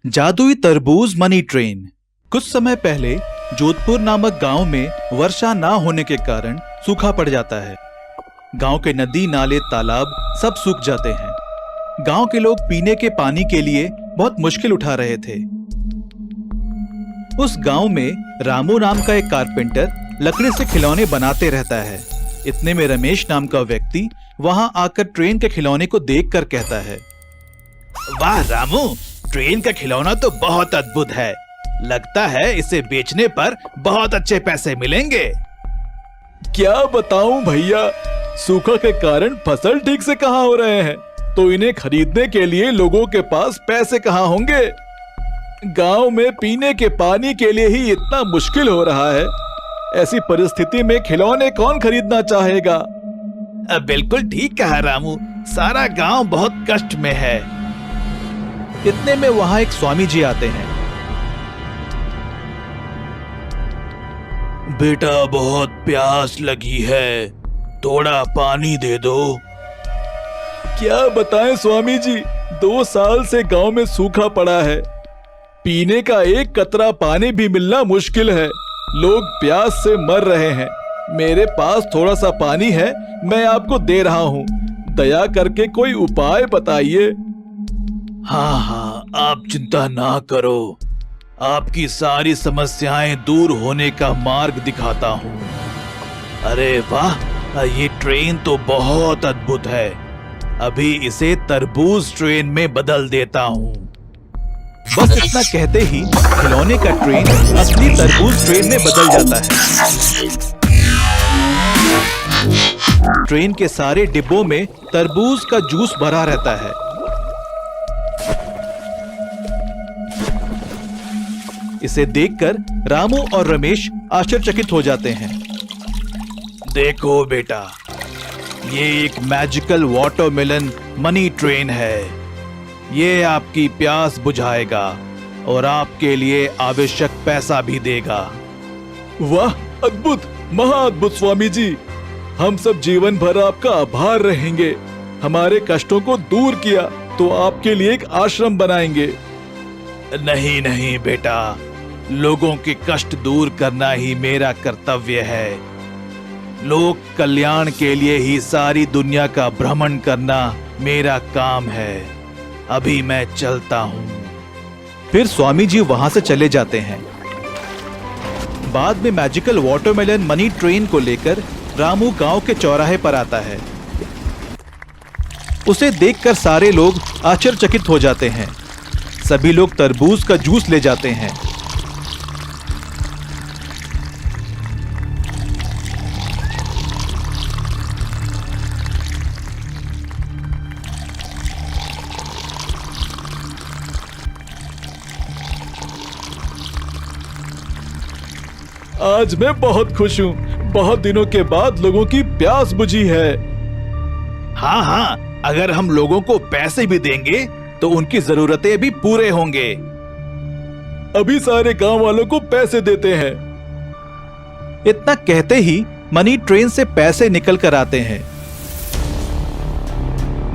जादुई तरबूज money train. कुछ समय पहले जोधपुर नामक गांव में वर्षा ना होने के कारण सूखा पड़ जाता है। गांव के नदी नाले तालाब सब सूख जाते हैं। गांव के लोग पीने के पानी के लिए बहुत मुश्किल उठा रहे थे। उस गांव में रामू नाम का एक कारपेंटर लकड़ी से खिलौने बनाते रहता है। इतने में रमेश नाम का व्यक्ति वहां आकर ट्रेन के खिलौने को देखकर कहता है, वाह रामू, ट्रेन का खिलौना तो बहुत अद्भुत है। लगता है इसे बेचने पर बहुत अच्छे पैसे मिलेंगे। क्या बताऊं भैया, सूखा के कारण फसल ठीक से कहाँ हो रहे हैं, तो इन्हें खरीदने के लिए लोगों के पास पैसे कहाँ होंगे। गांव में पीने के पानी के लिए ही इतना मुश्किल हो रहा है। ऐसी परिस्थिति में खिलौने कौन खरीदना चाहेगा। बिल्कुल ठीक कहा रामू, सारा गांव बहुत कष्ट में है। इतने में वहां एक स्वामी जी आते हैं। बेटा, बहुत प्यास लगी है, थोड़ा पानी दे दो। क्या बताएं स्वामी जी, 2 साल से गांव में सूखा पड़ा है। पीने का एक कतरा पानी भी मिलना मुश्किल है। लोग प्यास से मर रहे हैं। मेरे पास थोड़ा सा पानी है, मैं आपको दे रहा हूँ। दया करके कोई उपाय बताइए। हाँ, आप चिंता ना करो, आपकी सारी समस्याएं दूर होने का मार्ग दिखाता हूँ। अरे वाह, ये ट्रेन तो बहुत अद्भुत है। अभी इसे तरबूज ट्रेन में बदल देता हूँ। बस इतना कहते ही खिलौने का ट्रेन असली तरबूज ट्रेन में बदल जाता है। ट्रेन के सारे डिब्बों में तरबूज का जूस भरा रहता है। इसे देखकर रामू और रमेश आश्चर्यचकित हो जाते हैं। देखो बेटा, ये एक मैजिकल वाटरमेलन मनी ट्रेन है। ये आपकी प्यास बुझाएगा और आपके लिए आवश्यक पैसा भी देगा। वाह, अद्भुत, महाअद्भुत स्वामी जी। हम सब जीवन भर आपका आभार रहेंगे। हमारे कष्टों को दूर किया तो आपके लिए एक आश्रम बनाएंगे। नहीं नहीं बेटा, लोगों के कष्ट दूर करना ही मेरा कर्तव्य है। लोक कल्याण के लिए ही सारी दुनिया का भ्रमण करना मेरा काम है। अभी मैं चलता हूँ। फिर स्वामी जी वहां से चले जाते हैं। बाद में मैजिकल वाटरमेलन मनी ट्रेन को लेकर रामू गांव के चौराहे पर आता है। उसे देखकर सारे लोग आश्चर्यचकित हो जाते हैं। सभी लोग तरबूज का जूस ले जाते हैं। आज मैं बहुत खुश हूँ। बहुत दिनों के बाद लोगों की प्यास बुझी है। हाँ, अगर हम लोगों को पैसे भी देंगे तो उनकी जरूरतें भी पूरे होंगे। अभी सारे गांव वालों को पैसे देते हैं। इतना कहते ही मनी ट्रेन से पैसे निकल कर आते हैं।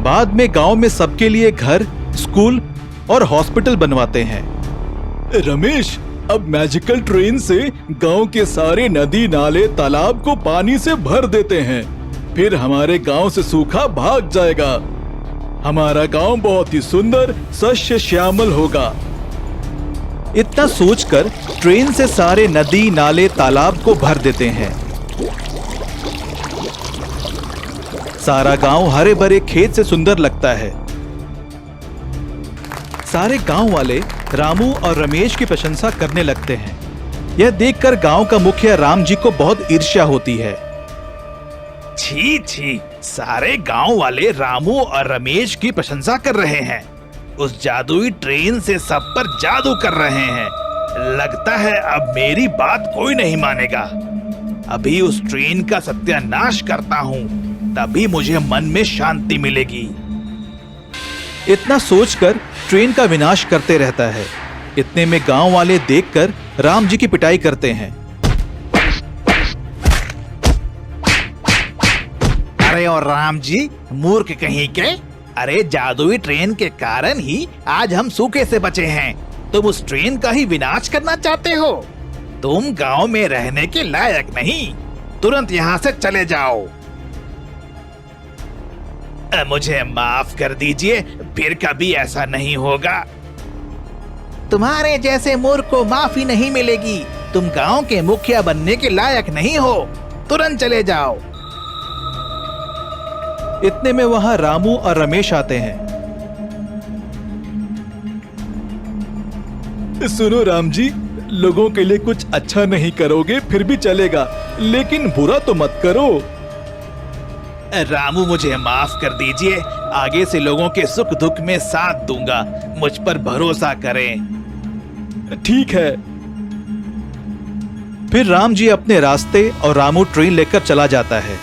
बाद में गांव में सबके लिए घर, स्कूल और हॉस्पिटल बनवाते हैं। रमेश, अब मैजिकल ट्रेन से गांव के सारे नदी नाले तालाब को पानी से भर देते हैं। फिर हमारे गांव से सूखा भाग जाएगा। हमारा गांव बहुत ही सुंदर, सस्य श्यामल होगा। इतना सोचकर ट्रेन से सारे नदी नाले तालाब को भर देते हैं। सारा गांव हरे भरे खेत से सुंदर लगता है। सारे गांव वाले रामू और रमेश की प्रशंसा करने लगते हैं। यह देखकर गांव का मुखिया राम जी को बहुत ईर्ष्या होती है। छी छी, सारे गांव वाले रामू और रमेश की प्रशंसा कर रहे हैं। उस जादुई ट्रेन से सब पर जादू कर रहे हैं। लगता है अब मेरी बात कोई नहीं मानेगा। अभी उस ट्रेन का सत्यानाश करता हूँ, तभी मुझे मन में शांति मिलेगी। इतना सोचकर ट्रेन का विनाश करते रहता है। इतने में गांव वाले देखकर राम जी की पिटाई करते हैं। अरे और राम जी, मूर्ख कहीं के, अरे जादुई ट्रेन के कारण ही आज हम सूखे से बचे हैं। तुम उस ट्रेन का ही विनाश करना चाहते हो? तुम गांव में रहने के लायक नहीं। तुरंत यहाँ से चले जाओ। मुझे माफ कर दीजिए, फिर कभी ऐसा नहीं होगा। तुम्हारे जैसे मूर्ख को माफी नहीं मिलेगी। तुम गांव के मुखिया बनने के लायक नहीं हो। तुरंत चले जाओ। इतने में वहां रामू और रमेश आते हैं। सुनो राम जी, लोगों के लिए कुछ अच्छा नहीं करोगे फिर भी चलेगा, लेकिन बुरा तो मत करो। रामू, मुझे माफ कर दीजिए। आगे से लोगों के सुख दुख में साथ दूंगा। मुझ पर भरोसा करें। ठीक है। फिर राम जी अपने रास्ते और रामू ट्रेन लेकर चला जाता है।